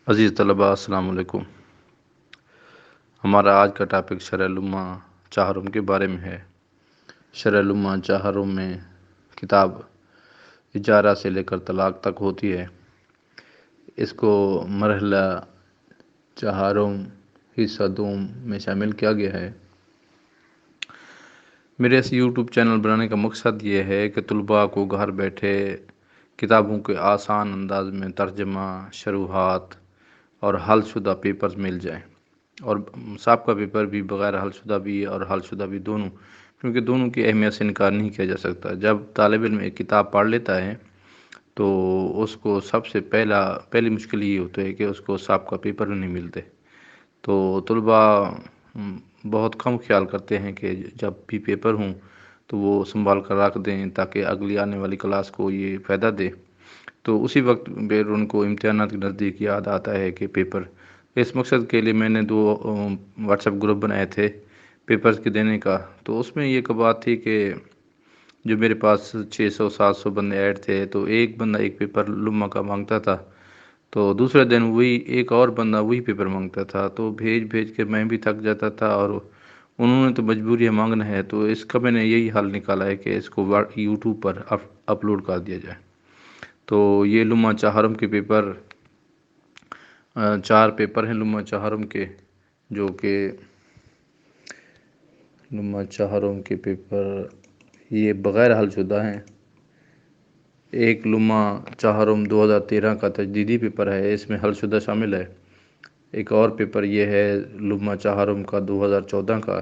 عزیز طلباء السلام علیکم۔ ہمارا آج کا ٹاپک شرح لمحہ چہارم کے بارے میں ہے۔ شرح لمحہ چہارم میں کتاب اجارہ سے لے کر طلاق تک ہوتی ہے۔ اس کو مرحلہ چہارم حصہ دوم میں شامل کیا گیا ہے۔ میرے اس یوٹیوب چینل بنانے کا مقصد یہ ہے کہ طلباء کو گھر بیٹھے کتابوں کے آسان انداز میں ترجمہ، شروحات اور حل شدہ پیپرز مل جائیں، اور سابقہ پیپر بھی بغیر حل شدہ بھی اور حل شدہ بھی دونوں، کیونکہ دونوں کی اہمیت سے انکار نہیں کیا جا سکتا۔ جب طالب علم ایک کتاب پڑھ لیتا ہے تو اس کو سب سے پہلی مشکل یہ ہوتی ہے کہ اس کو سابقہ پیپر نہیں ملتے۔ تو طلباء بہت کم خیال کرتے ہیں کہ جب بھی پیپر ہوں تو وہ سنبھال کر رکھ دیں تاکہ اگلی آنے والی کلاس کو یہ فائدہ دے۔ تو اسی وقت پھر ان کو امتحانات کے نزدیک یاد آتا ہے کہ پیپر، اس مقصد کے لیے میں نے 2 واٹس ایپ گروپ بنائے تھے پیپرز کے دینے کا۔ تو اس میں یہ بات تھی کہ جو میرے پاس 600-700 بندے ایڈ تھے تو ایک بندہ ایک پیپر لمحہ کا مانگتا تھا، تو دوسرے دن وہی ایک اور بندہ وہی پیپر مانگتا تھا، تو بھیج کے میں بھی تھک جاتا تھا، اور انہوں نے تو مجبوری ہے مانگنا ہے۔ تو اس کا میں نے یہی حل نکالا ہے کہ اس کو یوٹیوب پر اپلوڈ کر دیا جائے۔ تو یہ لمحہ چہارم کے پیپر 4 پیپر ہیں لمحہ چہارم کے، جو کہ لمحہ چہارم کے پیپر یہ بغیر حل شدہ ہیں۔ ایک لمحہ چہارم 2013 کا تجدیدی پیپر ہے، اس میں حل شدہ شامل ہے۔ ایک اور پیپر یہ ہے لمحہ چہارم کا 2014 کا،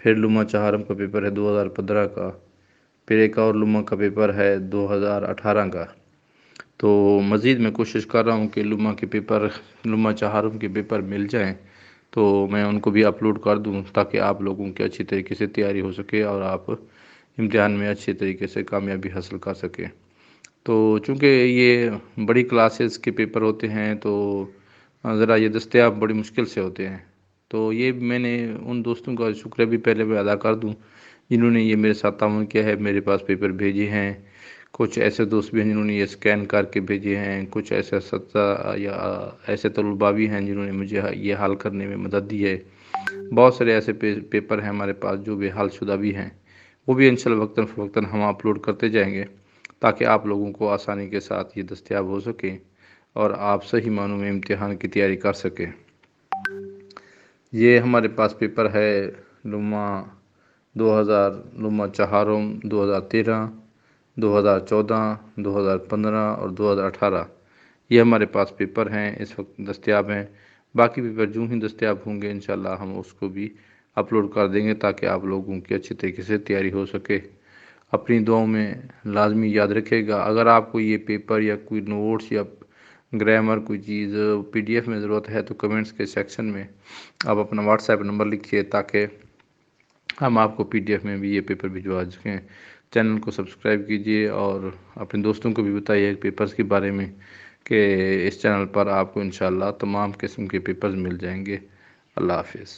پھر لمحہ چہارم کا پیپر ہے 2015 کا، پھر ایک اور لمحہ کا پیپر ہے 2018 کا۔ تو مزید میں کوشش کر رہا ہوں کہ لمحہ چہارم کے پیپر مل جائیں تو میں ان کو بھی اپلوڈ کر دوں تاکہ آپ لوگوں کی اچھی طریقے سے تیاری ہو سکے اور آپ امتحان میں اچھی طریقے سے کامیابی حاصل کر سکیں۔ تو چونکہ یہ بڑی کلاسز کے پیپر ہوتے ہیں تو ذرا یہ دستیاب بڑی مشکل سے ہوتے ہیں، تو یہ میں نے ان دوستوں کا شکریہ بھی پہلے میں ادا کر دوں جنہوں نے یہ میرے ساتھ تعاون کیا ہے، میرے پاس پیپر بھیجے ہیں۔ کچھ ایسے دوست بھی ہیں جنہوں نے یہ اسکین کر کے بھیجے ہیں، کچھ ایسے اساتذہ یا ایسے طلباء بھی ہیں جنہوں نے مجھے یہ حل کرنے میں مدد دی ہے۔ بہت سارے ایسے پیپر ہیں ہمارے پاس جو بھی حل شدہ بھی ہیں، وہ بھی انشاءاللہ وقتاً فوقتاً ہم اپلوڈ کرتے جائیں گے تاکہ آپ لوگوں کو آسانی کے ساتھ یہ دستیاب ہو سکیں اور آپ صحیح معنوں میں امتحان کی تیاری کر سکیں۔ یہ ہمارے پاس پیپر ہے لمحہ چہارم 2013، 2014، 2015 اور 2018۔ یہ ہمارے پاس پیپر ہیں، اس وقت دستیاب ہیں۔ باقی پیپر جو ہی دستیاب ہوں گے انشاءاللہ ہم اس کو بھی اپلوڈ کر دیں گے تاکہ آپ لوگوں کی اچھی طریقے سے تیاری ہو سکے۔ اپنی دعاؤں میں لازمی یاد رکھے گا۔ اگر آپ کو یہ پیپر یا کوئی نوٹس یا گرامر کوئی چیز PDF میں ضرورت ہے تو کمنٹس کے سیکشن میں آپ اپنا واٹس ایپ نمبر لکھیے تاکہ ہم آپ کو PDF میں بھی یہ پیپر بھجوا سکیں۔ چینل کو سبسکرائب کیجئے اور اپنے دوستوں کو بھی بتائیے پیپرز کے بارے میں کہ اس چینل پر آپ کو انشاءاللہ تمام قسم کے پیپرز مل جائیں گے۔ اللہ حافظ۔